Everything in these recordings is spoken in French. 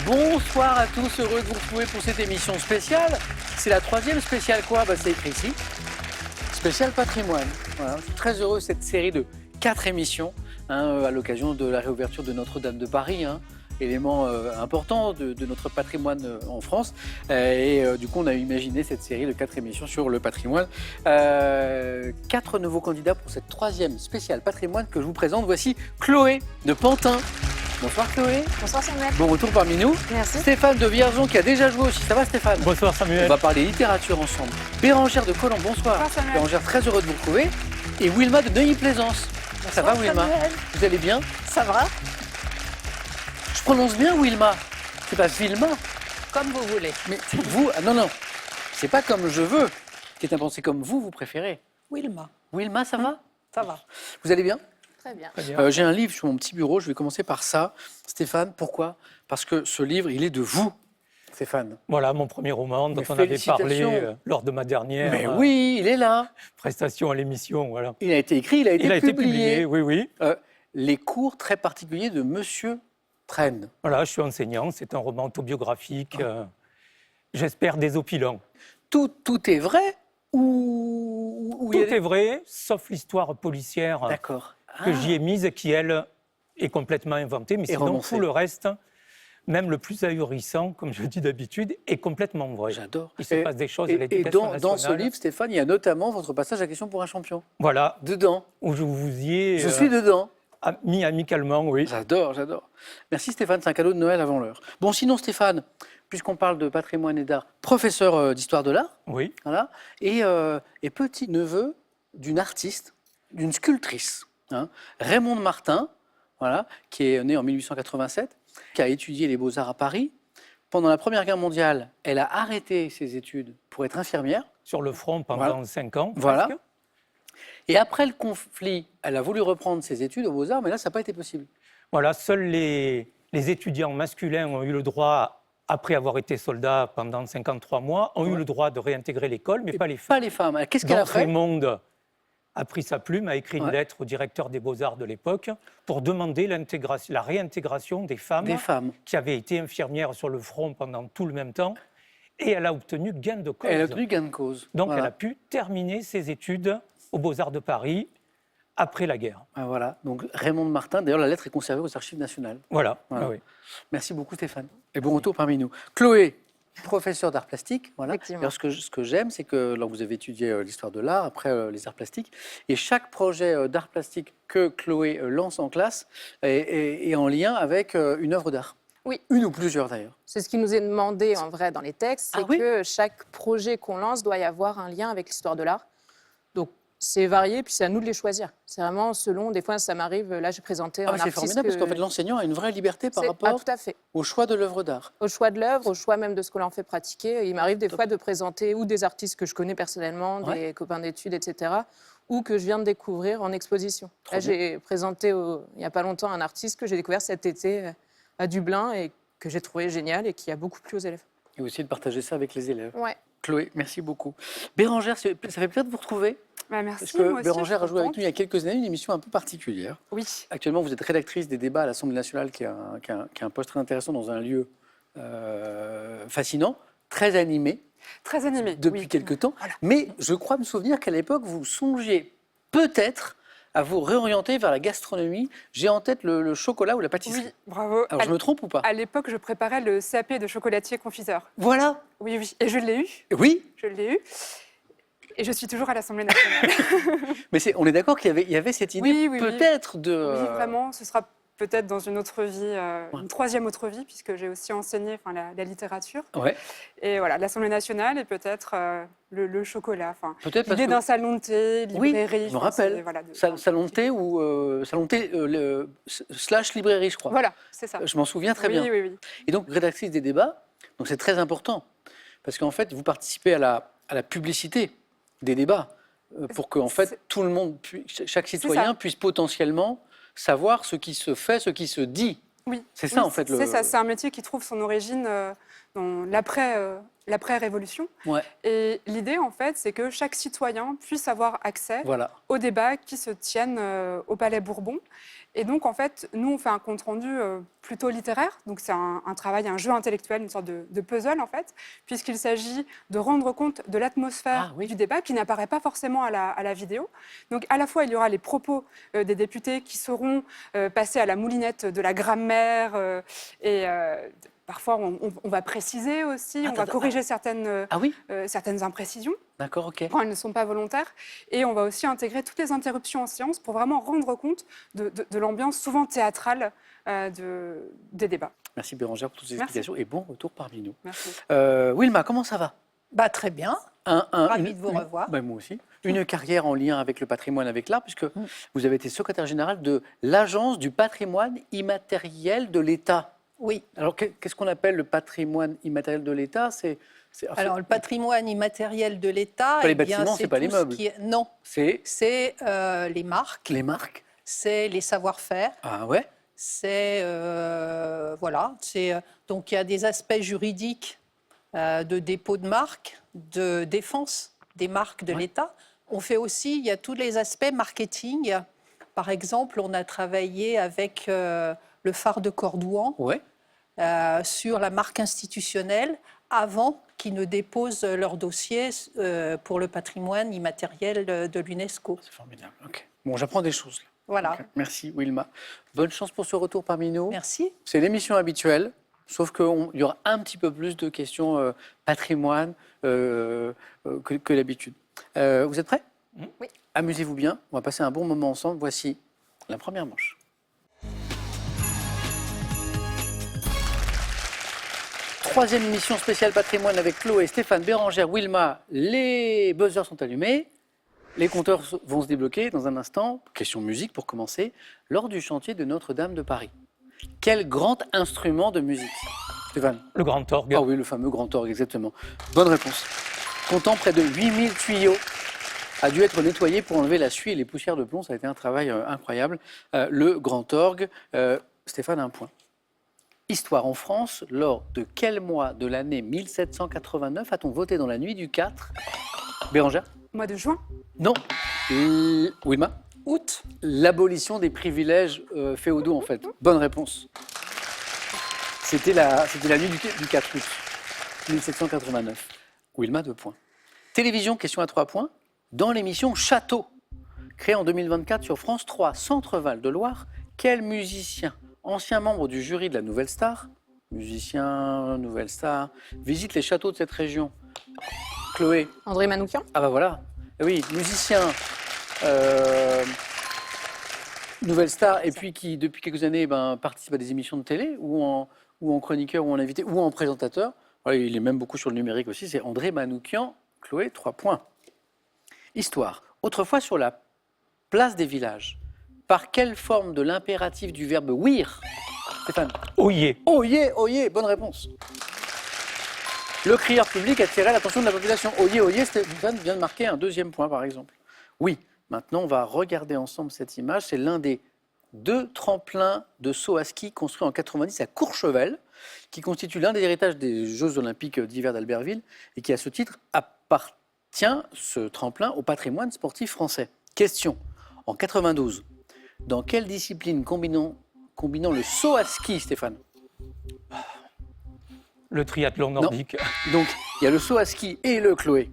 Bonsoir à tous, heureux de vous retrouver pour cette émission spéciale. C'est la 3e spéciale quoi? C'est écrit ici. Spéciale patrimoine. Voilà. Je suis très heureux de cette série de 4 émissions à l'occasion de la réouverture de Notre-Dame de Paris. Élément important de notre patrimoine en France. Du coup, on a imaginé cette série de 4 émissions sur le patrimoine. 4 nouveaux candidats pour cette 3e spéciale patrimoine que je vous présente. Voici Chloé de Pantin. Bonsoir Chloé. Bonsoir Samuel. Bon retour parmi nous. Merci. Stéphane de Vierzon qui a déjà joué aussi. Ça va Stéphane? Bonsoir Samuel. On va parler littérature ensemble. Bérangère de Colomb, bonsoir. Bonsoir Samuel. Bérangère, très heureux de vous retrouver. Et Wilma de Neuilly-Plaisance. Ça va Wilma? Samuel. Vous allez bien? Ça va? Je prononce bien Wilma. C'est pas Vilma. Comme vous voulez. Mais vous, non. C'est pas comme je veux. C'est important, c'est comme vous préférez. Wilma. Wilma, ça va? Ça va. Vous allez bien? Très bien. Très bien. J'ai un livre sur mon petit bureau, je vais commencer par ça. Stéphane, pourquoi? Parce que ce livre, il est de vous, Stéphane. Voilà mon premier roman dont Mais on avait parlé félicitations. lors de ma dernière Mais oui, il est là. prestation à l'émission. Voilà. Il a été écrit, il a été publié. Oui. Les cours très particuliers de Monsieur Traîne. Voilà, je suis enseignant, c'est un roman autobiographique, j'espère désopilant. Tout est vrai ou Tout est vrai, sauf l'histoire policière D'accord. que j'y ai mise, qui, elle, est complètement inventée. Mais Et sinon, romancée. tout le reste, même le plus ahurissant, comme je dis d'habitude, est complètement vrai. J'adore. Il se passe des choses à Et l'éducation dans ce nationale. livre, Stéphane, il y a notamment votre passage à question pour un champion. Voilà, Dedans. où je vous y ai Je suis dedans. mis amicalement, oui. J'adore. Merci Stéphane, c'est un cadeau de Noël avant l'heure. Bon, sinon Stéphane, puisqu'on parle de patrimoine et d'art, professeur d'histoire de l'art, Oui. voilà, et petit-neveu d'une artiste, d'une sculptrice, Raymonde Martin, voilà, qui est née en 1887, qui a étudié les beaux-arts à Paris. Pendant la Première Guerre mondiale, elle a arrêté ses études pour être infirmière. Sur le front pendant Voilà. 5 ans. Voilà. presque. Et après le conflit, elle a voulu reprendre ses études aux Beaux-Arts, mais là, ça n'a pas été possible. Voilà, seuls les étudiants masculins ont eu le droit, après avoir été soldats pendant 53 mois, ont eu le droit de réintégrer l'école, mais pas les femmes. Pas les femmes. Alors, qu'est-ce qu'elle a Donc fait? Raymonde a pris sa plume, a écrit une Ouais. lettre au directeur des Beaux-Arts de l'époque pour demander la réintégration des femmes Des femmes. qui avaient été infirmières sur le front pendant tout le même temps. Et elle a obtenu gain de cause. Elle a obtenu gain de cause. Donc Voilà. elle a pu terminer ses études aux Beaux-Arts de Paris après la guerre. Ah, voilà. Donc Raymonde Martin, d'ailleurs, la lettre est conservée aux Archives nationales. Voilà. Voilà. Ah oui. Merci beaucoup Stéphane. Et bon retour parmi nous. Chloé, professeure d'art plastique. Voilà. Effectivement. Alors, ce que j'aime, c'est que là, vous avez étudié l'histoire de l'art, après les arts plastiques, et chaque projet d'art plastique que Chloé lance en classe est en lien avec une œuvre d'art. Oui. Une ou plusieurs d'ailleurs. C'est ce qui nous est demandé en vrai dans les textes, c'est Ah oui que chaque projet qu'on lance doit y avoir un lien avec l'histoire de l'art. Donc c'est varié, puis c'est à nous de les choisir. C'est vraiment selon, des fois ça m'arrive, là j'ai présenté un Ah, c'est artiste formidable parce qu'en fait l'enseignant a une vraie liberté par Ah, rapport tout à fait. au choix de l'œuvre d'art. Au choix de l'œuvre, au choix même de ce qu'on leur fait pratiquer. Il m'arrive des fois de présenter ou des artistes que je connais personnellement, Ouais. des copains d'études, etc., ou que je viens de découvrir en exposition. Trop Là, bien. j'ai présenté il n'y a pas longtemps un artiste que j'ai découvert cet été à Dublin et que j'ai trouvé génial et qui a beaucoup plu aux élèves. Et aussi de partager ça avec les élèves. Ouais. Chloé, merci beaucoup. Bérangère, ça fait plaisir de vous retrouver. Bah, merci. Parce que moi aussi, Bérangère je a suis joué avec contente. nous il y a quelques années une émission un peu particulière. Oui, Actuellement, vous êtes rédactrice des débats à l'Assemblée nationale, qui est un poste très intéressant dans un lieu fascinant, très animé très animée. depuis oui. quelque temps. Mais je crois me souvenir qu'à l'époque, vous songiez peut-être à vous réorienter vers la gastronomie. J'ai en tête le chocolat ou la pâtisserie. Oui, bravo. Alors, je me trompe ou pas? À l'époque, je préparais le CAP de chocolatier confiseur. Voilà. Oui. Et je l'ai eu. Oui, Je l'ai eu. Et je suis toujours à l'Assemblée nationale. mais on est d'accord qu'il y avait cette idée Oui. peut-être de... Oui, vraiment. Ce sera peut-être dans une autre vie, une troisième autre vie, puisque j'ai aussi enseigné la littérature. Ouais, Et voilà, l'Assemblée nationale et peut-être le chocolat. Enfin, peut-être parce l'idée que... d'un salon de thé, Oui, librairie. je me enfin, c'est- rappelle. Voilà, Salon de thé ou salon de thé slash librairie, je crois. Voilà, c'est ça. Je m'en souviens très bien. Oui. Et donc, rédactrice des débats, donc c'est très important. Parce qu'en fait, vous participez à la publicité des débats pour que en fait, C'est- tout le monde, chaque citoyen puisse potentiellement savoir ce qui se fait, ce qui se dit. Oui. C'est ça, Oui, en fait, C'est ça, c'est un métier qui trouve son origine dans l'après-révolution. Ouais, Et l'idée, en fait, c'est que chaque citoyen puisse avoir accès voilà. aux débats qui se tiennent au Palais Bourbon. Et donc, en fait, nous, on fait un compte-rendu plutôt littéraire. Donc c'est un travail, un jeu intellectuel, une sorte de puzzle en fait, puisqu'il s'agit de rendre compte de l'atmosphère du débat qui n'apparaît pas forcément à la vidéo. Donc à la fois, il y aura les propos des députés qui seront passés à la moulinette de la grammaire parfois, on va préciser aussi, on va corriger certaines imprécisions. D'accord, ok. Quand elles ne sont pas volontaires. Et on va aussi intégrer toutes les interruptions en séance pour vraiment rendre compte de l'ambiance souvent théâtrale des débats. Merci Bérangère pour toutes ces explications et bon retour parmi nous. Merci. Wilma, comment ça va? Très bien. Ravi de vous revoir. Moi aussi. Une carrière en lien avec le patrimoine, avec l'art, puisque vous avez été secrétaire général de l'Agence du patrimoine immatériel de l'État. Oui. Alors, qu'est-ce qu'on appelle le patrimoine immatériel de l'État? Alors, le patrimoine immatériel de l'État, les bâtiments, c'est pas les meubles. Non. C'est les marques. Les marques. C'est les savoir-faire. Ah ouais. C'est voilà. Donc, il y a des aspects juridiques de dépôt de marques, de défense des marques de l'État. On fait aussi, il y a tous les aspects marketing. Par exemple, on a travaillé avec le phare de Cordouan sur la marque institutionnelle avant qu'ils ne déposent leur dossier pour le patrimoine immatériel de l'UNESCO. C'est formidable. Ok. Bon, j'apprends des choses là. Voilà. Okay. Merci Wilma. Bonne chance pour ce retour parmi nous. Merci. C'est l'émission habituelle, sauf qu'il y aura un petit peu plus de questions patrimoine que d'habitude. Vous êtes prêts? Oui. Amusez-vous bien. On va passer un bon moment ensemble. Voici la première manche. Troisième émission spéciale patrimoine avec Chloé, Stéphane, Bérangère, Wilma. Les buzzers sont allumés. Les compteurs vont se débloquer dans un instant. Question musique pour commencer. Lors du chantier de Notre-Dame de Paris, quel grand instrument de musique? Stéphane? Le grand orgue. Ah oui, le fameux grand orgue, exactement. Bonne réponse. Comptant près de 8000 tuyaux, a dû être nettoyé pour enlever la suie et les poussières de plomb. Ça a été un travail incroyable. Le grand orgue. Stéphane a un point. Histoire en France, lors de quel mois de l'année 1789 a-t-on voté dans la nuit du 4? Bérangère? Mois de juin? Non. Wilma? Août. L'abolition des privilèges féodaux, en fait. Bonne réponse. C'était la nuit du 4 août 1789. Wilma, 2 points. Télévision, question à 3 points. Dans l'émission Château, créée en 2024 sur France 3, Centre-Val de Loire, quel musicien, ancien membre du jury de la Nouvelle Star, musicien, Nouvelle Star, visite les châteaux de cette région? Chloé? André Manoukian? Ah bah voilà. Oui, musicien, Nouvelle Star, et puis qui, depuis quelques années, participe à des émissions de télé, ou en chroniqueur, ou en invité, ou en présentateur. Voilà, il est même beaucoup sur le numérique aussi. C'est André Manoukian. Chloé, 3 points. Histoire. Autrefois, sur la place des villages, par quelle forme de l'impératif du verbe ouïr? Stéphane? Oyez. Oyez, oyez, bonne réponse. Le crieur public attirait l'attention de la population. Oyez, oyez, Stéphane vient de marquer un 2e point, par exemple. Oui, maintenant, on va regarder ensemble cette image. C'est l'un des 2 tremplins de saut à ski construits en 90 à Courchevel, qui constitue l'un des héritages des Jeux Olympiques d'hiver d'Albertville et qui, à ce titre, appartient, ce tremplin, au patrimoine sportif français. Question. En 92, dans quelle discipline combinant le saut à ski, Stéphane? Le triathlon nordique. Non. Donc, il y a le saut à ski et le Chloé.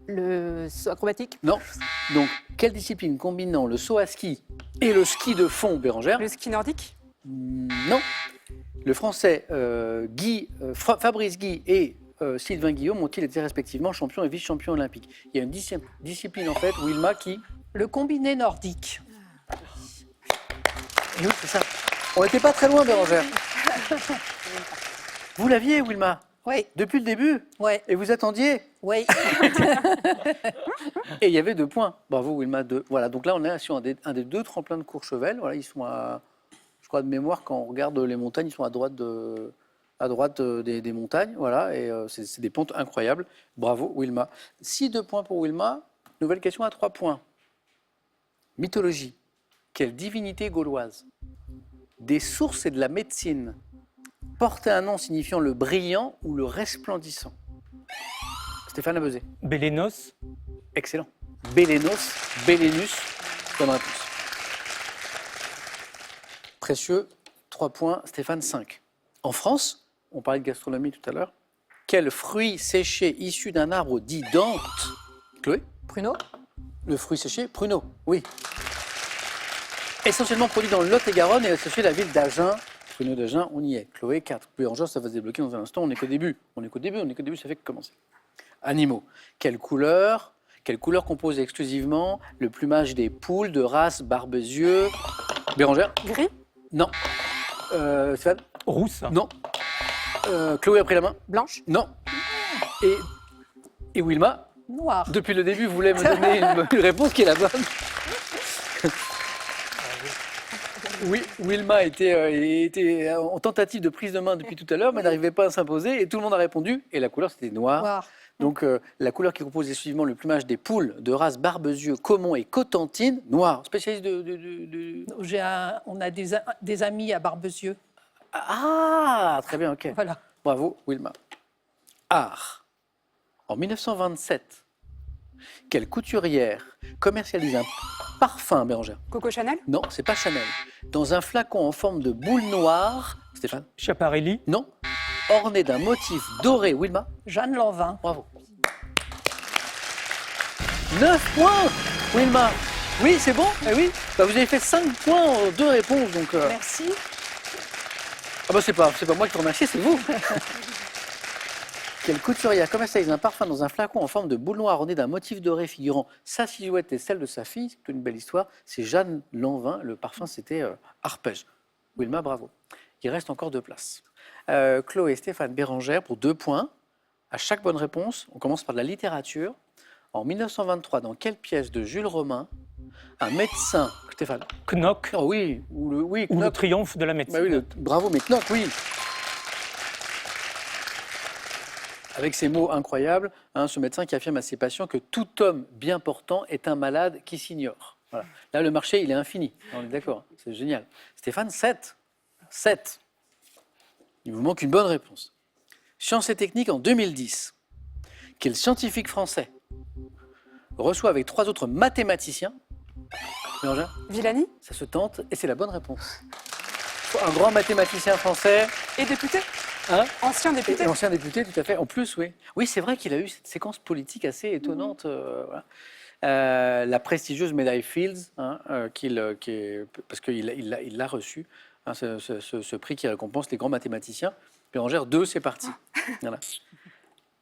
Le saut acrobatique? Non. Donc, quelle discipline combinant le saut à ski et le ski de fond, Bérangère? Le ski nordique? Non. Le français Fabrice Guy et Sylvain Guillaume ont-ils été respectivement champions et vice-champions olympiques? Il y a une discipline, en fait, Wilma, qui... Le combiné nordique. Et oui, c'est ça. On n'était pas très loin, Bérangère. Vous l'aviez, Wilma? Oui. Depuis le début? Oui. Et vous attendiez? Oui. Et il y avait 2 points. Bravo, Wilma, 2. Voilà, donc là, on est sur un des 2 tremplins de Courchevel. Voilà, ils sont à, je crois, de mémoire, quand on regarde les montagnes, ils sont à droite des montagnes. Voilà, et c'est des pentes incroyables. Bravo, Wilma. 2 points pour Wilma. Nouvelle question à 3 points. Mythologie. Quelle divinité gauloise des sources et de la médecine portait un nom signifiant le brillant ou le resplendissant? Stéphane Abezé. Bélénos. Excellent. Bélénos, Bélénus, bonne réponse. précieux, 3 points, Stéphane 5. En France, on parlait de gastronomie tout à l'heure, quel fruit séché issu d'un arbre dit dente? Chloé? Pruneau. Le fruit séché, pruneau, oui. Essentiellement produit dans le Lot-et-Garonne et associé à la ville d'Agen. Pruneau d'Agen, on y est. Chloé, 4. Bérangère, ça va se débloquer dans un instant, on n'est qu'au début. Ça fait que commencer. Animaux. Quelle couleur compose exclusivement le plumage des poules de race barbezieux? Bérangère? Gris. Non. Stéphane? Rousse. Non. Chloé a pris la main? Blanche. Non. Et Wilma? Noir. Depuis le début, vous voulez me donner une réponse qui est la bonne. Oui, Wilma était en tentative de prise de main depuis tout à l'heure, mais n'arrivait pas à s'imposer et tout le monde a répondu. Et la couleur, c'était noir. Noir. Donc, la couleur qui compose exclusivement le plumage des poules de race barbezieux, Caumont et Cotentine, noir. Spécialiste On a des amis à Barbezieux. Ah, très bien, ok. Voilà. Bravo, Wilma. Art. En 1927, quelle couturière commercialise un parfum, Bérangère? Coco Chanel. Non, c'est pas Chanel. Dans un flacon en forme de boule noire, Stéphane? Schiaparelli. Non. Orné d'un motif doré, Wilma? Jeanne Lanvin. Bravo. 9 points, Wilma. Oui, c'est bon? Eh oui. Bah, vous avez fait 5 points en 2 réponses, donc... Merci. Ah bah c'est pas moi qui te remercie, c'est vous. Quelle couturière commercialise un parfum dans un flacon en forme de boule noire orné d'un motif doré figurant sa silhouette et celle de sa fille? C'est une belle histoire. C'est Jeanne Lanvin. Le parfum, c'était Arpège. Wilma, bravo. Il reste encore 2 places. Chloé, Stéphane, Bérangère pour 2 points. À chaque bonne réponse, on commence par de la littérature. En 1923, dans quelle pièce de Jules Romain un médecin, Stéphane? Knock. Oh oui, ou le Ou le triomphe de la médecine. Bah oui, bravo, mais Knock, oui. Avec ces mots incroyables, ce médecin qui affirme à ses patients que tout homme bien portant est un malade qui s'ignore. Voilà. Là, le marché, il est infini. On est d'accord, c'est génial. Stéphane, 7. 7. Il vous manque une bonne réponse. Sciences et techniques en 2010. Quel scientifique français reçoit avec 3 autres mathématiciens? Bérangère? Villani. Ça se tente et c'est la bonne réponse. Un grand mathématicien français. Et député. Hein? Ancien député. Et ancien député, tout à fait. En plus, oui. Oui, c'est vrai qu'il a eu cette séquence politique assez étonnante. Voilà. La prestigieuse médaille Fields, parce qu'il l'a reçue, ce prix qui récompense les grands mathématiciens. Bérangère, 2, c'est parti. Voilà.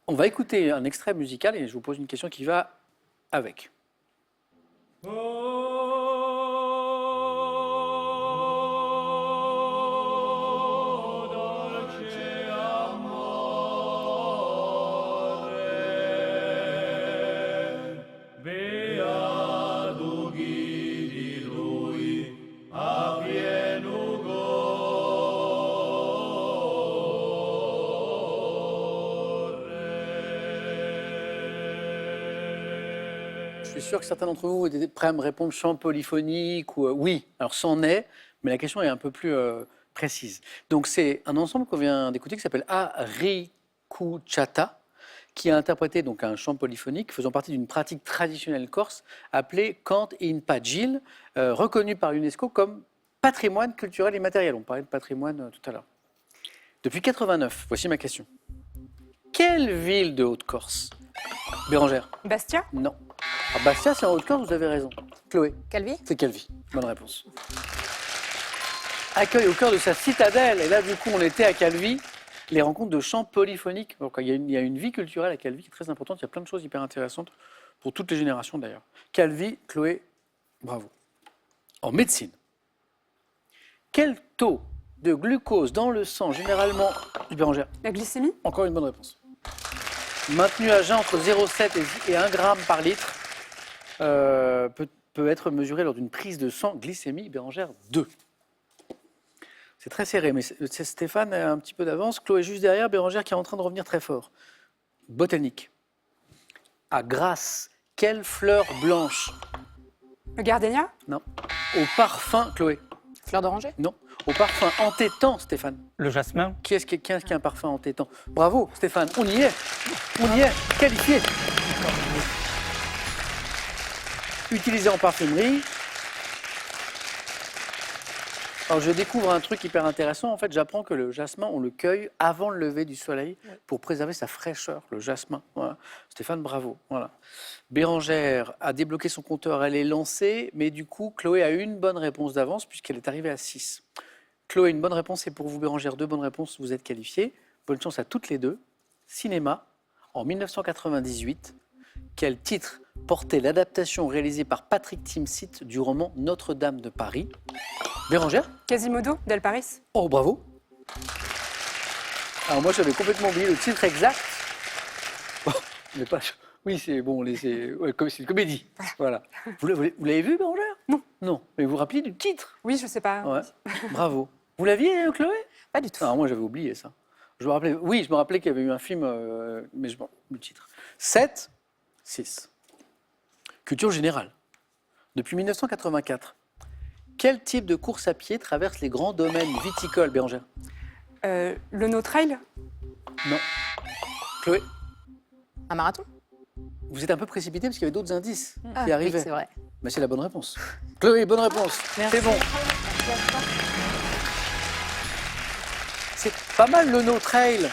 On va écouter un extrait musical et je vous pose une question qui va avec. Je suis sûr que certains d'entre vous étaient prêts à me répondre chant polyphonique ou oui. Alors c'en est, mais la question est un peu plus précise. Donc c'est un ensemble qu'on vient d'écouter qui s'appelle Harikuchata, qui a interprété donc un chant polyphonique faisant partie d'une pratique traditionnelle corse appelée Cant in Pagil, reconnue par l'UNESCO comme patrimoine culturel et matériel. On parlait de patrimoine tout à l'heure. Depuis 89, voici ma question. Quelle ville de Haute-Corse? Bérangère? Bastia. Non. Ah, Bastia, c'est en Haute-Corse, vous avez raison. Chloé? Calvi. C'est Calvi. Bonne réponse. Accueille au cœur de sa citadelle. Et là, du coup, on était à Calvi. Les rencontres de chants polyphoniques. Donc, il y a une vie culturelle à Calvi qui est très importante. Il y a plein de choses hyper intéressantes pour toutes les générations d'ailleurs. Calvi, Chloé, bravo. En médecine, quel taux de glucose dans le sang, généralement, Bérangère? La glycémie. Encore une bonne réponse. Maintenu à jeun entre 0,7 et 1 g par litre, peut être mesuré lors d'une prise de sang. Glycémie, Bérangère, 2. C'est très serré, mais Stéphane a un petit peu d'avance. Chloé juste derrière, Bérangère qui est en train de revenir très fort. Botanique. À Grasse, quelle fleur blanche? Le gardénia. Non. Au parfum, Chloé? Fleur d'oranger. Non. Au parfum entêtant, Stéphane? Le jasmin. Qui est-ce qui a un parfum entêtant? Bravo, Stéphane, on y est. On y est, qualifié. Utilisé en parfumerie. Alors, je découvre un truc hyper intéressant. En fait, j'apprends que le jasmin, on le cueille avant le lever du soleil pour préserver sa fraîcheur, le jasmin. Voilà. Stéphane, bravo. Voilà. Bérangère a débloqué son compteur, elle est lancée, mais du coup, Chloé a une bonne réponse d'avance puisqu'elle est arrivée à 6. Chloé, une bonne réponse, et pour vous, Bérangère, 2 bonnes réponses, vous êtes qualifiés. Bonne chance à toutes les deux. Cinéma, en 1998, quel titre portait l'adaptation réalisée par Patrick Timsit du roman Notre-Dame de Paris? Bérangère? Quasimodo, Del Paris. Oh, bravo. Alors moi, j'avais complètement oublié le titre exact. Bon, mais pas... Oui, c'est bon, c'est une comédie. Voilà. Vous l'avez vu, Bérangère? Non. Non, mais vous vous rappelez du titre? Oui, je sais pas. Ouais. Bravo. Vous l'aviez, Chloé? Pas du tout. Alors moi, j'avais oublié ça. Je me rappelais, oui, je me rappelais qu'il y avait eu un film, mais le titre. 7, 6. Culture générale. Depuis 1984, quel type de course à pied traverse les grands domaines viticoles, Bérangère? Le No Trail. Non. Chloé, Un marathon? vous êtes un peu précipité parce qu'il y avait d'autres indices qui Oui, arrivaient. c'est vrai. Mais c'est la bonne réponse. Chloé, bonne réponse. Merci. C'est bon. C'est pas mal le No Trail.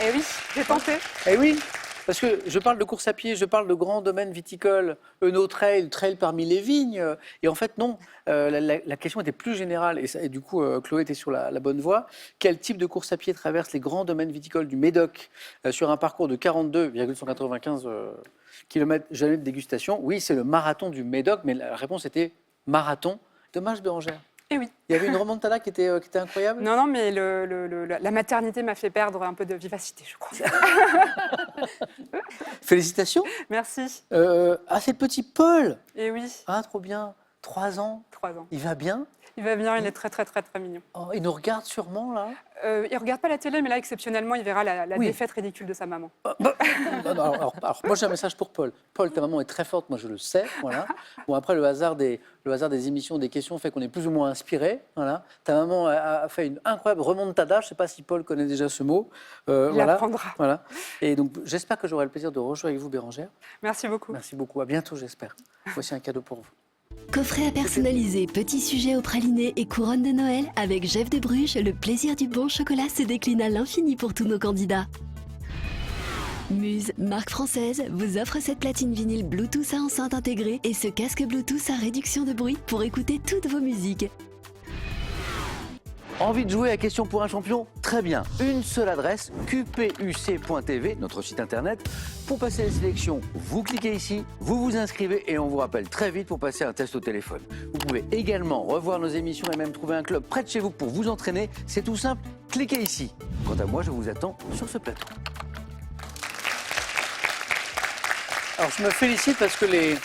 Eh oui, j'ai tenté. Eh oui, parce que je parle de course à pied, je parle de grands domaines viticoles, no trail, trail parmi les vignes. Et en fait, non, la question était plus générale. Et du coup, Chloé était sur la bonne voie. Quel type de course à pied traverse les grands domaines viticoles du Médoc sur un parcours de 42,195 km jamais de dégustation? Oui, c'est le marathon du Médoc, mais la réponse était marathon. Dommage, Bérangère. Eh oui. Il y avait une remontada qui était incroyable. Non, non, mais la maternité m'a fait perdre un peu de vivacité, je crois. Félicitations. Merci. C'est le petit Paul. Eh oui, Ah, trop bien. 3 ans. 3 ans. Il va bien. Il va bien, il est très, très, très, très mignon. Oh, il nous regarde sûrement, là. Il regarde pas la télé, mais là, exceptionnellement, il verra la Oui. défaite ridicule de sa maman. Alors, moi, j'ai un message pour Paul. Paul, ta maman est très forte, moi, je le sais. Voilà. Bon, après, le hasard des émissions, des questions fait qu'on est plus ou moins inspiré. Voilà. Ta maman a fait une incroyable remontada. Je ne sais pas si Paul connaît déjà ce mot. Il apprendra. Voilà. Et donc, j'espère que j'aurai le plaisir de rejouer avec vous, Bérangère. Merci beaucoup. Merci beaucoup. À bientôt, j'espère. Voici un cadeau pour vous. Coffret à personnaliser, petits sujets au praliné et couronne de Noël avec Jeff de Bruges, le plaisir du bon chocolat se décline à l'infini pour tous nos candidats. Muse, marque française, vous offre cette platine vinyle Bluetooth à enceinte intégrée et ce casque Bluetooth à réduction de bruit pour écouter toutes vos musiques. Envie de jouer à Question pour un champion? Très bien. Une seule adresse, qpuc.tv, notre site internet. Pour passer les sélections, vous cliquez ici, vous vous inscrivez et on vous rappelle très vite pour passer un test au téléphone. Vous pouvez également revoir nos émissions et même trouver un club près de chez vous pour vous entraîner. C'est tout simple, cliquez ici. Quant à moi, je vous attends sur ce plateau. Alors, je me félicite parce que les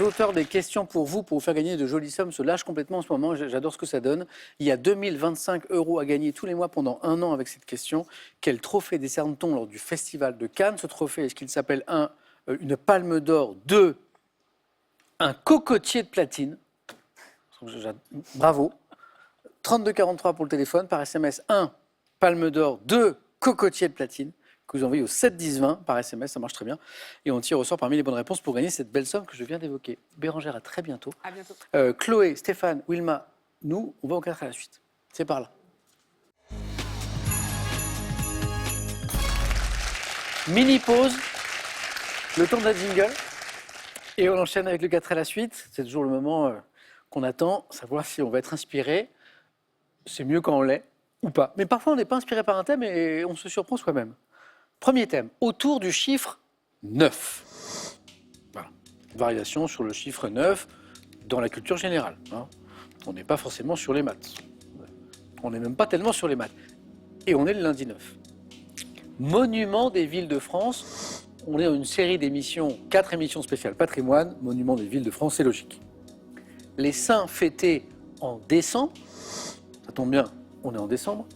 auteurs des questions pour vous faire gagner de jolies sommes se lâchent complètement en ce moment. J'adore ce que ça donne. Il y a 2025 € à gagner tous les mois pendant 1 an avec cette question. Quel trophée décerne-t-on lors du Festival de Cannes? Ce trophée, est-ce qu'il s'appelle 1, une palme d'or, 2, un cocotier de platine? Bravo. 3243 pour le téléphone, par SMS 1, palme d'or, 2, cocotier de platine, que vous envoyez au 7 10 20 par SMS, ça marche très bien. Et on tire au sort parmi les bonnes réponses pour gagner cette belle somme que je viens d'évoquer. Bérangère, à très bientôt. À bientôt. Chloé, Stéphane, Wilma, nous, on va au 4 à la suite. C'est par là. Mini pause, le temps de la jingle. Et on enchaîne avec le 4 à la suite. C'est toujours le moment qu'on attend, savoir si on va être inspiré. C'est mieux quand on l'est ou pas. Mais parfois, on n'est pas inspiré par un thème et on se surprend soi-même. Premier thème, autour du chiffre 9. Voilà. Variation sur le chiffre 9 dans la culture générale. Hein. On n'est pas forcément sur les maths. On n'est même pas tellement sur les maths. Et on est le lundi 9. Monument des villes de France. On est dans une série d'émissions, 4 émissions spéciales patrimoine, Monument des villes de France, c'est logique. Les saints fêtés en décembre. Ça tombe bien, on est en décembre.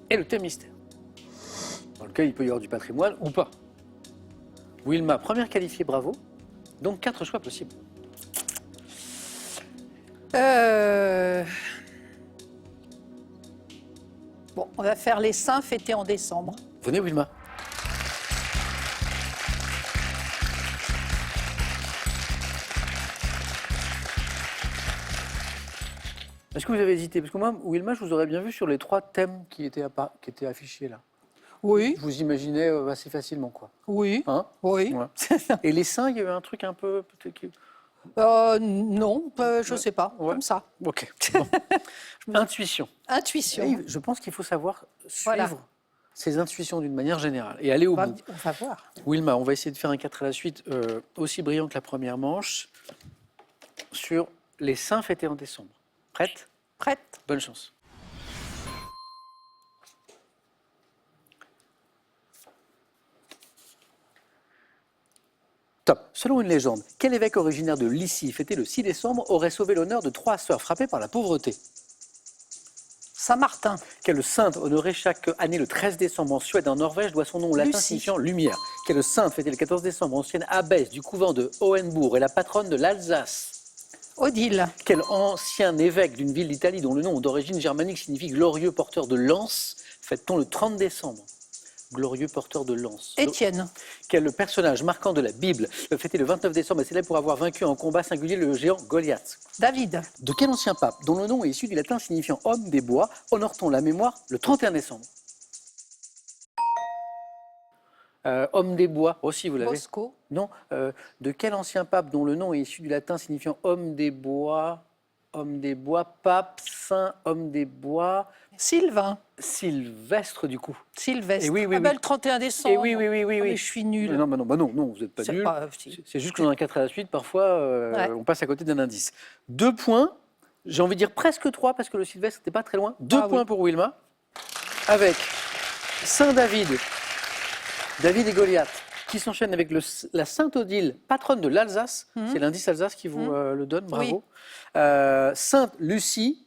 Et le thème mystère, dans lequel il peut y avoir du patrimoine ou pas. Wilma, première qualifiée, bravo. Donc 4 choix possibles. Bon, on va faire les saints fêtés en décembre. Venez, Wilma. Est-ce que vous avez hésité? Parce que moi, Wilma, je vous aurais bien vu sur les 3 thèmes qui étaient affichés là. Oui, Je vous imaginais assez facilement, quoi. oui, Hein? oui. Ouais. Et les seins, il y a eu un truc un peu... Non, je ne sais pas, Ouais. comme ça. Ok. Bon. Intuition. Intuition. Et je pense qu'il faut savoir suivre Voilà. ses intuitions d'une manière générale et aller au bout. On va voir. Wilma, on va essayer de faire un 4 à la suite aussi brillant que la première manche sur les seins fêtés en décembre. Prête? Prête? Bonne chance. Top. Selon une légende, quel évêque originaire de Lycie fêté le 6 décembre aurait sauvé l'honneur de 3 sœurs frappées par la pauvreté? Saint-Martin. Quelle sainte honorée chaque année le 13 décembre en Suède et en Norvège doit son nom au latin Lucie. signifiant lumière? Quelle sainte fêtée le 14 décembre, ancienne abbesse du couvent de Hohenbourg et la patronne de l'Alsace? Odile. Quel ancien évêque d'une ville d'Italie dont le nom d'origine germanique signifie glorieux porteur de lance fête-t-on le 30 décembre? Glorieux porteur de lance. Étienne. Quel personnage marquant de la Bible fêté le 29 décembre est célèbre pour avoir vaincu en combat singulier le géant Goliath? David. De quel ancien pape, dont le nom est issu du latin signifiant homme des bois, honore-t-on la mémoire le 31 décembre? Homme des bois, aussi vous l'avez. Bosco. Non. De quel ancien pape, dont le nom est issu du latin signifiant homme des bois, pape, saint, homme des bois, Sylvain. Sylvestre du coup. Sylvestre. Et oui, oui, Ah ben, oui. le 31 décembre. Et oui. Ah, mais je suis nulle. Non, vous n'êtes pas C'est nul. pas- si. C'est juste que dans un 4 à la suite, parfois, Ouais. on passe à côté d'un indice. 2 points, j'ai envie de dire presque 3, parce que le Sylvestre n'était pas très loin. 2 Ah points oui. pour Wilma, avec Saint-David, David et Goliath, qui s'enchaînent avec la Sainte-Odile, patronne de l'Alsace. C'est l'indice Alsace qui vous le donne, bravo. Sainte-Lucie,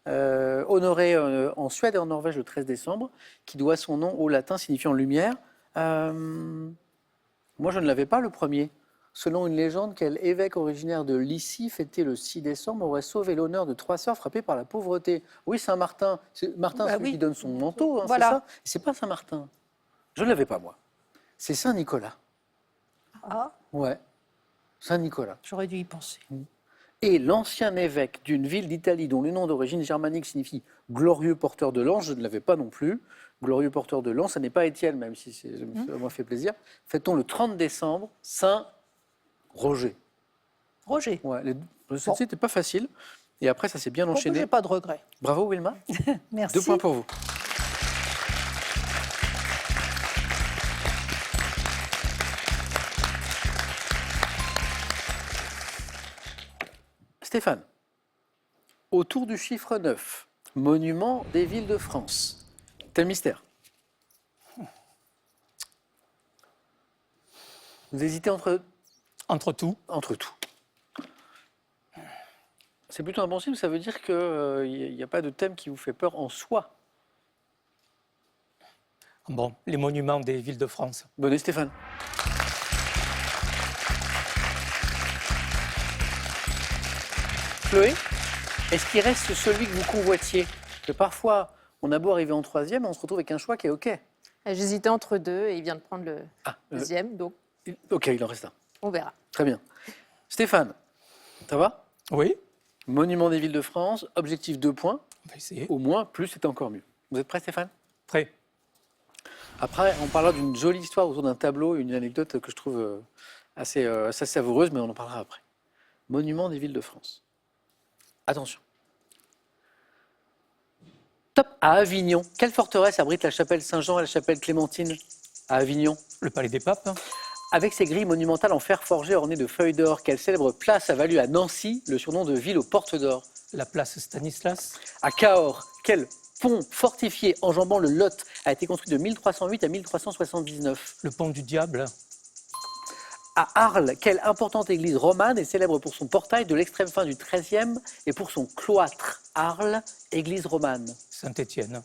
honorée en Suède et en Norvège le 13 décembre, qui doit son nom au latin signifiant lumière. Moi, je ne l'avais pas, le premier. Selon une légende, quel évêque originaire de Lycie, fêté le 6 décembre, aurait sauvé l'honneur de 3 sœurs frappées par la pauvreté? Oui, Saint-Martin. Martin, Bah c'est celui oui. qui donne son manteau, hein, Voilà. c'est ça? C'est pas Saint-Martin. Je ne l'avais pas, moi. C'est Saint-Nicolas. Ah, Ouais, Saint-Nicolas. j'aurais dû y penser. Et l'ancien évêque d'une ville d'Italie dont le nom d'origine germanique signifie glorieux porteur de lance, je ne l'avais pas non plus. Glorieux porteur de lance, ça n'est pas Étienne, même si ça m'a fait plaisir. Fêtons le 30 décembre, Saint-Roger. Roger. Ouais, celle-ci n'était pas facile. Et après, ça s'est bien Bon, enchaîné. j'ai pas de regret. Bravo, Wilma. Merci. 2 points pour vous. Stéphane, autour du chiffre 9, monument des villes de France. Tel mystère. Vous hésitez entre tout. tout. C'est plutôt un bon signe, ça veut dire qu'il n'y a pas de thème qui vous fait peur en soi. Bon, les monuments des villes de France. Bonnet Stéphane. Chloé, est-ce qu'il reste celui que vous convoitiez? Parce que parfois, on a beau arriver en 3e, on se retrouve avec un choix qui est OK. J'hésitais entre 2 et il vient de prendre le Ah, deuxième, donc OK, il en reste un. on verra. Très bien. Stéphane, ça va? Oui, Monument des villes de France, objectif 2 points. on va essayer. Au moins, plus, c'est encore mieux. Vous êtes prêt, Stéphane? Prêt. Après, on parlera d'une jolie histoire autour d'un tableau, une anecdote que je trouve assez savoureuse, mais on en parlera après. Monument des villes de France. Attention. Top. À Avignon, quelle forteresse abrite la chapelle Saint-Jean et la chapelle Clémentine? À Avignon. Le palais des papes. Avec ses grilles monumentales en fer forgé ornées de feuilles d'or, quelle célèbre place a valu à Nancy le surnom de ville aux portes d'or? La place Stanislas. À Cahors, quel pont fortifié enjambant le Lot a été construit de 1308 à 1379? Le pont du diable. À Arles, quelle importante église romane est célèbre pour son portail de l'extrême fin du XIIIe et pour son cloître? Arles, église romane. Saint-Étienne.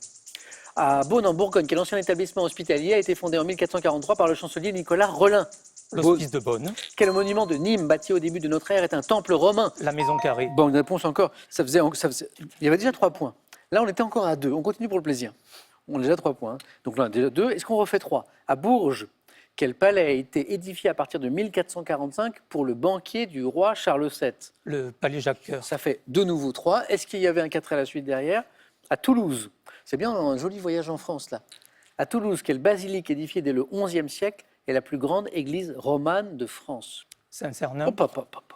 À Beaune, en Bourgogne, quel ancien établissement hospitalier a été fondé en 1443 par le chancelier Nicolas Rolin? L'hospice de Beaune. Quel monument de Nîmes, bâti au début de notre ère, est un temple romain? La maison carrée. Bon, une réponse encore. Il y avait déjà 3 points. Là, on était encore à 2. On continue pour le plaisir. On a déjà 3 points. Donc là, déjà 2. Est-ce qu'on refait 3? À Bourges, Quel palais a été édifié à partir de 1445 pour le banquier du roi Charles VII? Le palais Jacques-Cœur. Ça fait de nouveau 3. Est-ce qu'il y avait un 4 à la suite derrière? À Toulouse. C'est bien un joli voyage en France, là. À Toulouse, quelle basilique édifiée dès le XIe siècle est la plus grande église romane de France? Saint-Cernin. Hop, hop, hop, hop.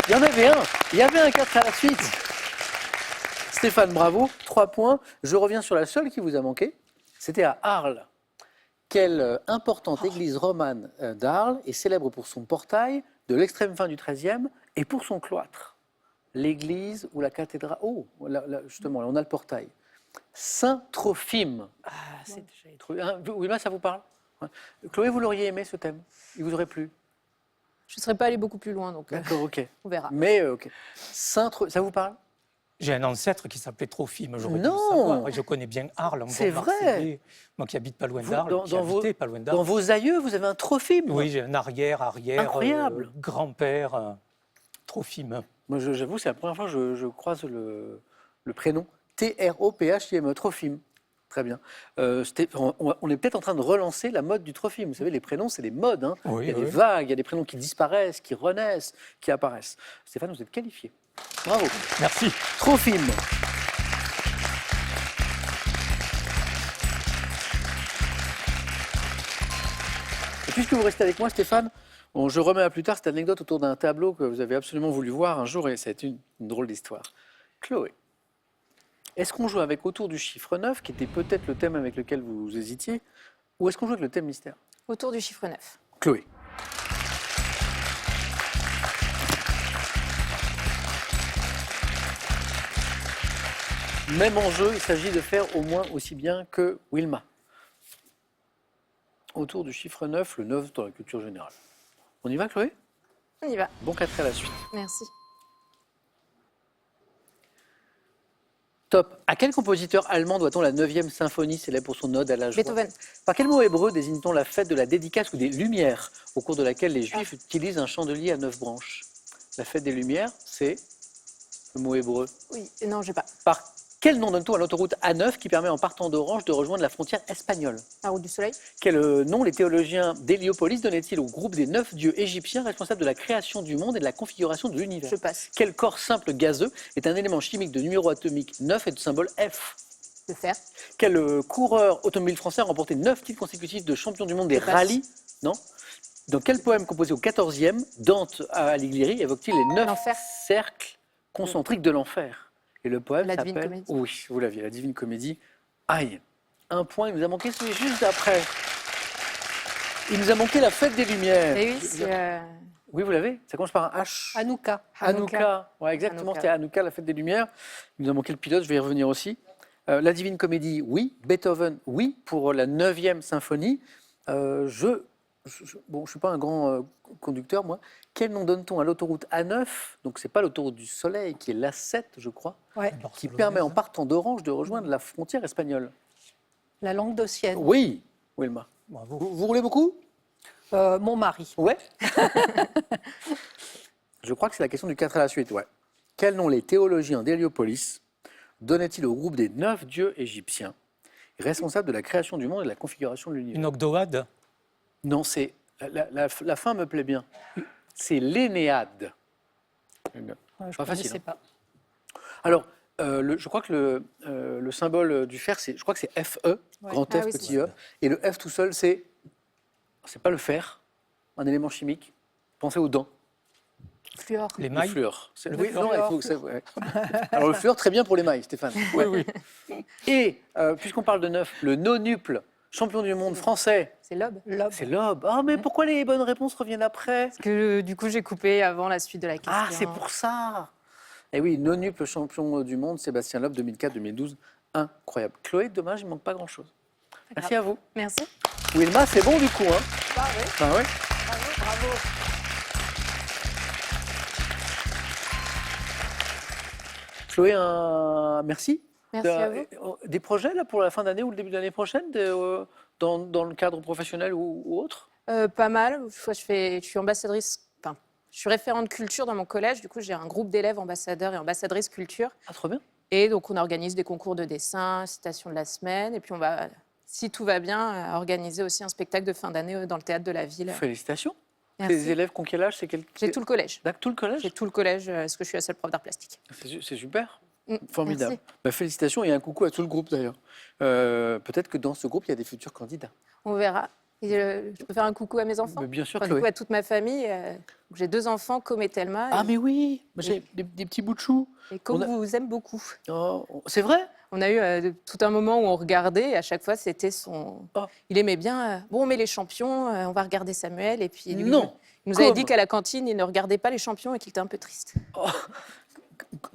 Il y en avait un. Il y avait un 4 à la suite. Stéphane, bravo. 3 points. Je reviens sur la seule qui vous a manqué. C'était à Arles. Quelle importante église romane d'Arles est célèbre pour son portail de l'extrême fin du XIIIe et pour son cloître? L'église ou la cathédrale? Oh, justement, là, on a le portail. Saint-Trophime. Ah, c'est déjà été. Oui, là, ça vous parle? Ouais. Chloé, vous l'auriez aimé ce thème? Il vous aurait plu? Je ne serais pas allée beaucoup plus loin, donc D'accord, ok. on verra. Mais, ok. Ça vous parle? J'ai un ancêtre qui s'appelait Trophime, j'aurais dû le Non. savoir. Et je connais bien Arles. C'est vrai. Moi qui habite pas loin Vous, d'Arles, qui habitais pas loin d'Arles. Dans vos aïeux, vous avez un trophime. Oui, j'ai un arrière, Incroyable. grand-père, Trophime. Moi, j'avoue, c'est la première fois que je croise le prénom. T-R-O-P-H-I-M-E, Trophime. Très bien. On est peut-être en train de relancer la mode du trophime. Vous savez, les prénoms, c'est des modes. Hein. Oui, il y a des oui. vagues, il y a des prénoms qui disparaissent, qui renaissent, qui apparaissent. Stéphane, vous êtes qualifié. Bravo. Merci. Trophime. Et puisque vous restez avec moi, Stéphane, je remets à plus tard cette anecdote autour d'un tableau que vous avez absolument voulu voir un jour, et c'est une drôle d'histoire. Chloé, est-ce qu'on joue avec autour du chiffre 9, qui était peut-être le thème avec lequel vous hésitiez, ou est-ce qu'on joue avec le thème mystère? Autour du chiffre 9. Chloé. Même enjeu, il s'agit de faire au moins aussi bien que Wilma. Autour du chiffre 9, le 9 dans la culture générale. On y va, Chloé? On y va. Bon 4 à la suite. Merci. Top. À quel compositeur allemand doit-on la 9e symphonie célèbre pour son ode à la joie? Beethoven. Par quel mot hébreu désigne-t-on la fête de la dédicace ou des Lumières, au cours de laquelle les Juifs utilisent un chandelier à 9 branches? La fête des Lumières, c'est le mot hébreu. Oui, non, j'ai pas. Par quel nom donne-t-on à l'autoroute A9 qui permet en partant d'Orange de rejoindre la frontière espagnole? La route du soleil. Quel nom les théologiens d'Héliopolis donnaient-ils au groupe des 9 dieux égyptiens responsables de la création du monde et de la configuration de l'univers? Je passe. Quel corps simple gazeux est un élément chimique de numéro atomique 9 et de symbole F? Le fer. Quel coureur automobile français a remporté 9 titres consécutifs de champion du monde des Je passe. rallyes? Non. Dans quel poème composé au XIVe, Dante Alighieri évoque-t-il les 9 L'enfer. cercles concentriques de l'enfer? Et le poème La Divine s'appelle... Comédie. Oui, vous l'aviez, la Divine Comédie. Aïe, un point, il nous a manqué celui juste après. Il nous a manqué la fête des Lumières. Et oui, c'est Oui, vous l'avez? Ça commence par un H. Hanouka. Hanouka. Ouais, exactement, Hanouka. c'était Hanouka, la fête des Lumières. Il nous a manqué le pilote, je vais y revenir aussi. La Divine Comédie, oui. Beethoven, oui, pour la 9e symphonie. Je ne suis pas un grand conducteur, moi. Quel nom donne-t-on à l'autoroute A9? Donc, ce n'est pas l'autoroute du Soleil, qui est l'A7, je crois, Ouais. qui permet, en partant d'Orange, de rejoindre la frontière espagnole. La langue d'Ossienne. Oui, Wilma. Bravo. Vous roulez beaucoup? Mon mari. Ouais. Je crois que c'est la question du 4 à la suite, ouais. Quel nom les théologiens d'Héliopolis donnaient-ils au groupe des 9 dieux égyptiens, responsables de la création du monde et de la configuration de l'univers? Une Ogdoad. Non, c'est la fin me plaît bien. C'est l'Énéade. Je Pas ne facile, connaissais hein. pas. Alors, je crois que le symbole du fer, je crois que c'est FE, grand F, Ah oui, petit E. Et le F tout seul, c'est pas le fer, un élément chimique. Pensez aux dents. fluor. Les Le mailles. fluor. Le Oui, non, il fluor. faut que ça. Ouais. Alors le fluor, très bien pour les mailles, Stéphane. Ouais. Oui. Et puisqu'on parle de 9, le nonuple, champion du monde français, C'est l'aube. L'aube. c'est l'aube. Ah, mais pourquoi les bonnes réponses reviennent après? Parce que du coup, j'ai coupé avant la suite de la question. Ah, c'est pour ça. Et oui, nonuple champion du monde, Sébastien Loeb, 2004-2012. Incroyable. Chloé, dommage, il ne manque pas grand-chose. Merci à vous. Merci. Wilma, c'est bon du coup, hein? Ah oui. Ah ouais. Bravo. Chloé, merci. Merci à vous. Des projets là, pour la fin d'année ou le début de l'année prochaine, dans le cadre professionnel ou autre? Pas mal. Je suis ambassadrice. Enfin, je suis référente culture dans mon collège. Du coup, j'ai un groupe d'élèves ambassadeurs et ambassadrices culture. Ah, trop bien. Et donc, on organise des concours de dessin, citation de la semaine. Et puis, on va si tout va bien, à organiser aussi un spectacle de fin d'année dans le théâtre de la ville. Félicitations. Merci. Tes élèves qui ont quel âge? J'ai tout le collège. D'accord, tout le collège? J'ai tout le collège, parce que je suis la seule prof d'art plastique. C'est super. Formidable. Merci. Bah, félicitations et un coucou à tout le groupe d'ailleurs. Peut-être que dans ce groupe, il y a des futurs candidats. On verra. Et, je peux faire un coucou à mes enfants? Mais bien sûr, Enfin, Chloé. coucou à toute ma famille. J'ai 2 enfants, Com et Thelma. Ah mais oui, j'ai des petits bouts de chou. Et Com on a- vous aime beaucoup. Oh, c'est vrai? On a eu tout un moment où on regardait, et à chaque fois, c'était son... Oh. Il aimait bien, bon, on met les champions, on va regarder Samuel. Et puis, lui, Non. il nous avait Com. dit qu'à la cantine, il ne regardait pas les champions et qu'il était un peu triste.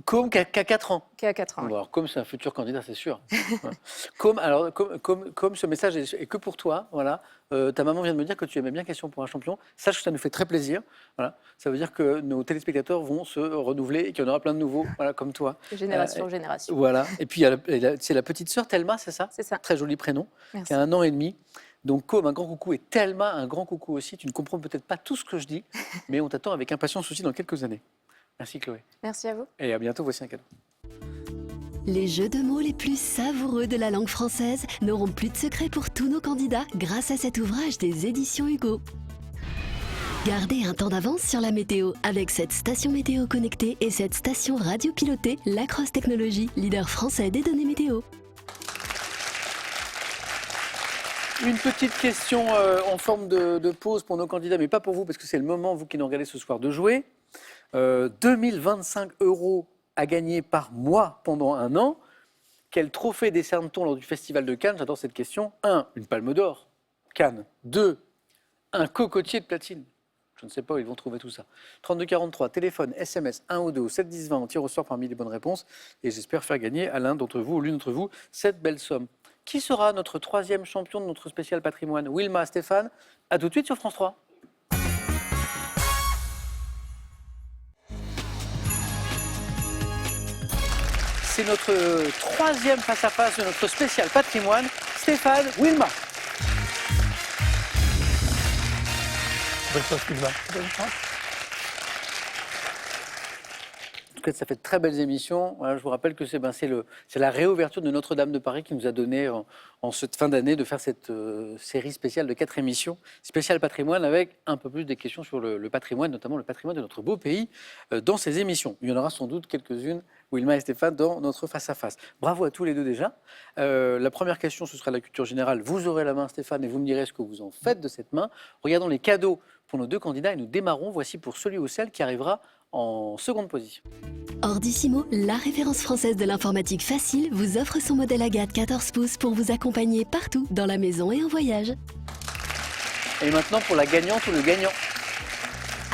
Com qui a 4 ans. Qui a 4 ans. Bon, alors, Com, c'est un futur candidat, c'est sûr. Ouais. Com, alors, comme ce message est que pour toi, voilà. Ta maman vient de me dire que tu aimais bien Question pour un champion. Sache que ça nous fait très plaisir. Voilà. Ça veut dire que nos téléspectateurs vont se renouveler et qu'il y en aura plein de nouveaux, voilà, comme toi. De génération en génération. Voilà. Et puis, c'est la petite sœur Thelma, c'est ça? C'est ça. Très joli prénom, Merci. qui a 1 an et demi. Donc, Com, un grand coucou, et Thelma, un grand coucou aussi. Tu ne comprends peut-être pas tout ce que je dis, mais on t'attend avec impatience aussi dans quelques années. Merci Chloé. Merci à vous. Et à bientôt, voici un cadeau. Les jeux de mots les plus savoureux de la langue française n'auront plus de secret pour tous nos candidats grâce à cet ouvrage des éditions Hugo. Gardez un temps d'avance sur la météo avec cette station météo connectée et cette station radio pilotée Lacrosse Technologies, leader français des données météo. Une petite question en forme de pause pour nos candidats, mais pas pour vous, parce que c'est le moment, vous qui nous regardez ce soir, de jouer. 2025 € à gagner par mois pendant 1 an. Quel trophée décerne-t-on lors du Festival de Cannes? J'adore cette question. 1, une palme d'or, Cannes. 2, un cocotier de platine. Je ne sais pas où ils vont trouver tout ça. 3243, téléphone, SMS, 1 ou 2 au 7 10 20, on tire au sort parmi les bonnes réponses. Et j'espère faire gagner à l'un d'entre vous ou l'une d'entre vous cette belle somme. Qui sera notre 3e champion de notre spécial patrimoine? Wilma, Stéphane? À tout de suite sur France 3. C'est notre 3e face-à-face de notre spécial patrimoine. Stéphane, Wilma. Bonne chance, Wilma. En tout cas, ça fait de très belles émissions. Voilà, je vous rappelle que c'est la réouverture de Notre-Dame de Paris qui nous a donné en cette fin d'année de faire cette série spéciale de 4 émissions, spéciale patrimoine, avec un peu plus des questions sur le patrimoine, notamment le patrimoine de notre beau pays, dans ces émissions. Il y en aura sans doute quelques-unes, Wilma et Stéphane, dans notre face-à-face. Bravo à tous les deux déjà. La première question, ce sera la culture générale. Vous aurez la main, Stéphane, et vous me direz ce que vous en faites de cette main. Regardons les cadeaux pour nos 2 candidats et nous démarrons. Voici pour celui ou celle qui arrivera en seconde position. Ordissimo, la référence française de l'informatique facile, vous offre son modèle Agathe 14 pouces pour vous accompagner partout, dans la maison et en voyage. Et maintenant pour la gagnante ou le gagnant.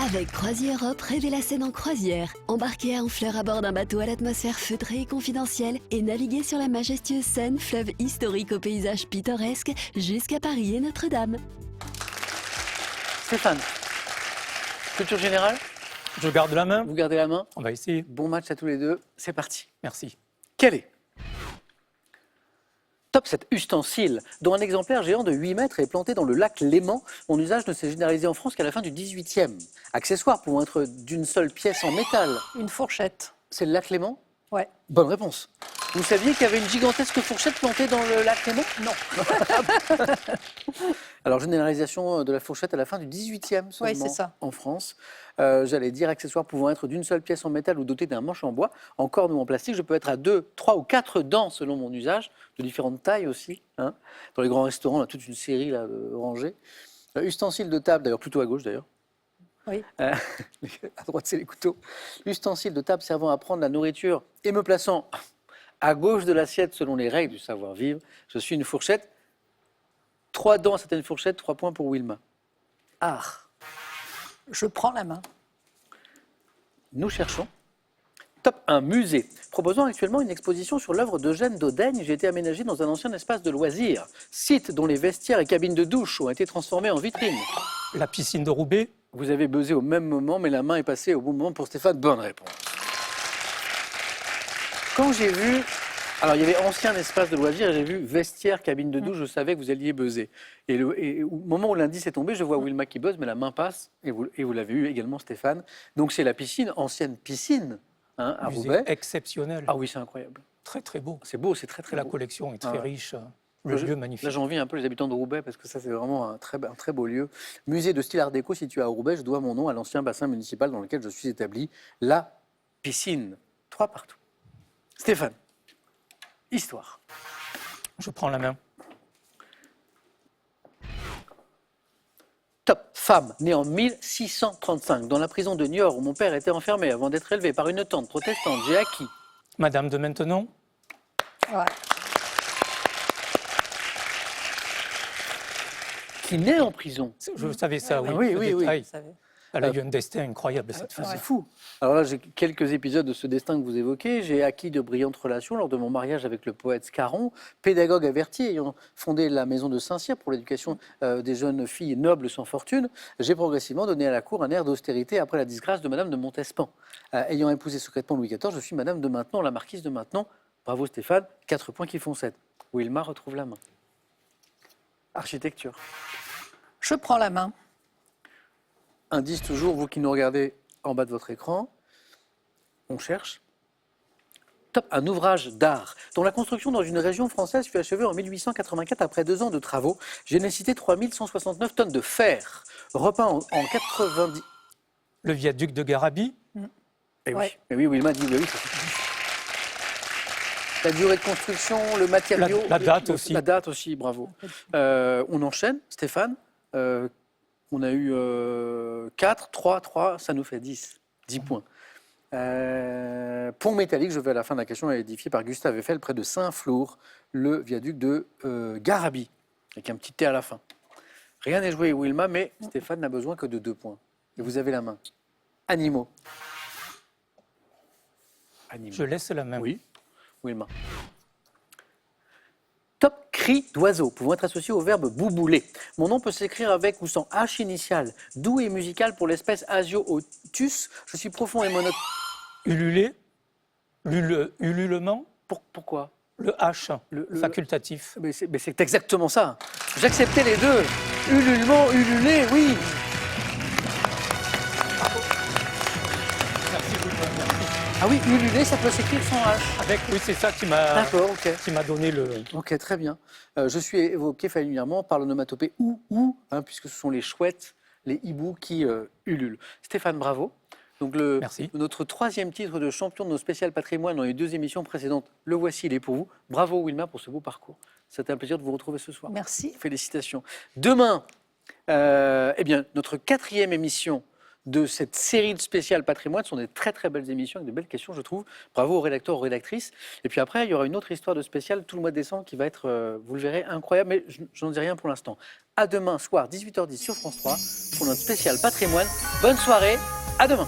Avec Croisière Europe, rêvez la scène en croisière. Embarquez à Honfleur à bord d'un bateau à l'atmosphère feutrée et confidentielle et naviguez sur la majestueuse Seine, fleuve historique au paysage pittoresque, jusqu'à Paris et Notre-Dame. Stéphane, culture générale, Je garde la main. vous gardez la main. On va essayer. Bon match à tous les deux. C'est parti. Merci. Quel est Top 7 ustensile, dont un exemplaire géant de 8 mètres est planté dans le lac Léman. Mon usage ne s'est généralisé en France qu'à la fin du 18e. Accessoire pouvant être d'une seule pièce en métal. Une fourchette. C'est le lac Léman? Ouais. Bonne réponse. Vous saviez qu'il y avait une gigantesque fourchette plantée dans le lac Léman? Non. Alors, généralisation de la fourchette à la fin du 18e seulement Oui, c'est ça. en France. J'allais dire accessoire pouvant être d'une seule pièce en métal ou doté d'un manche en bois, en corne ou en plastique. Je peux être à 2, 3 ou 4 dents selon mon usage, de différentes tailles aussi. Hein. Dans les grands restaurants, on a toute une série là, de rangées. Ustensiles de table, d'ailleurs plutôt à gauche d'ailleurs. Oui. À droite, c'est les couteaux. Ustensiles de table servant à prendre la nourriture et me plaçant à gauche de l'assiette selon les règles du savoir-vivre. Je suis une fourchette. 3 dents à certaines fourchettes, 3 points pour Wilma. Art. Je prends la main. Nous cherchons. Top 1, musée. Proposant actuellement une exposition sur l'œuvre d'Eugène Daudaigne, j'ai été aménagé dans un ancien espace de loisirs. Site dont les vestiaires et cabines de douche ont été transformés en vitrines. La piscine de Roubaix. Vous avez buzzé au même moment, mais la main est passée au bon moment pour Stéphane. Bonne réponse. Quand j'ai vu... Alors, il y avait ancien espace de loisirs et j'ai vu vestiaire, cabine de douche, je savais que vous alliez buzzer. Et au moment où l'indice est tombé, je vois Wilma qui buzz, mais la main passe, et vous l'avez eu également, Stéphane. Donc, c'est la piscine, ancienne piscine, hein, à Musée Roubaix. exceptionnel. Ah oui, c'est incroyable. Très, très beau. C'est beau, c'est très, très La beau. collection est très Ah. riche. Le lieu magnifique. Là, j'envie un peu les habitants de Roubaix parce que ça, c'est vraiment un très beau lieu. Musée de style art déco situé à Roubaix. Je dois mon nom à l'ancien bassin municipal dans lequel je suis établi, la piscine. 3 partout. Stéphane, histoire. Je prends la main. Top. Femme, née en 1635 dans la prison de Niort où mon père était enfermé avant d'être élevé par une tante protestante. J'ai acquis. Madame de Maintenon. Ouais. Qui naît en prison. Je savais ça, oui. Ah oui, ce oui, oui. détail. Vous savez. Elle a eu un destin incroyable, cette femme. C'est fou. Alors là, j'ai quelques épisodes de ce destin que vous évoquez. J'ai acquis de brillantes relations lors de mon mariage avec le poète Scarron, pédagogue averti ayant fondé la maison de Saint-Cyr pour l'éducation des jeunes filles nobles sans fortune. J'ai progressivement donné à la cour un air d'austérité après la disgrâce de Madame de Montespan. Ayant épousé secrètement Louis XIV, je suis Madame de Maintenon, la marquise de Maintenon. Bravo Stéphane, 4 points qui font 7. Wilma retrouve la main. Architecture. Je prends la main. Indice toujours, vous qui nous regardez en bas de votre écran. On cherche. Top, un ouvrage d'art dont la construction dans une région française fut achevée en 1884 après 2 ans de travaux. J'ai nécessité 3169 tonnes de fer, repeint en 90... Le viaduc de Garabie. Eh oui, Ouais. eh oui, Wilma dit oui. La durée de construction, le matériau... La date aussi. La date aussi, bravo. On enchaîne, Stéphane. On a eu 4, 3, ça nous fait 10. 10 points. Pont métallique, je vais à la fin de la question, édifié par Gustave Eiffel près de Saint-Flour, le viaduc de Garabie, avec un petit T à la fin. Rien n'est joué, Wilma, mais Stéphane n'a besoin que de 2 points. Et vous avez la main. Animaux. Animaux. Je laisse la main. Oui, Wilma. Top, cri d'oiseau, pouvant être associé au verbe boubouler. Mon nom peut s'écrire avec ou sans H initial, doux et musical pour l'espèce Asio-otus. Je suis profond et monotone. Ululer. Ululement. Pourquoi? Le H, facultatif. Mais c'est exactement ça. J'acceptais les deux. Ululement, ululer, oui. Ah oui, ululer, ça peut s'écrire sans H. Oui, c'est ça qui m'a D'accord, ok. qui m'a donné le... Ok, très bien. Je suis évoqué familièrement par l'onomatopée ou, puisque ce sont les chouettes, les hiboux qui ululent. Stéphane, bravo. Donc Merci. Notre 3e titre de champion de nos spéciales patrimoine dans les 2 émissions précédentes, le voici, il est pour vous. Bravo Wilma pour ce beau parcours. C'était un plaisir de vous retrouver ce soir. Merci. Félicitations. Demain, notre 4e émission de cette série de spéciales patrimoine. Ce sont des très belles émissions avec de belles questions, je trouve. Bravo aux rédacteurs, aux rédactrices. Et puis après, il y aura une autre histoire de spéciale tout le mois de décembre qui va être, vous le verrez, incroyable, mais je n'en dis rien pour l'instant. À demain soir, 18h10 sur France 3 pour notre spécial patrimoine. Bonne soirée, à demain.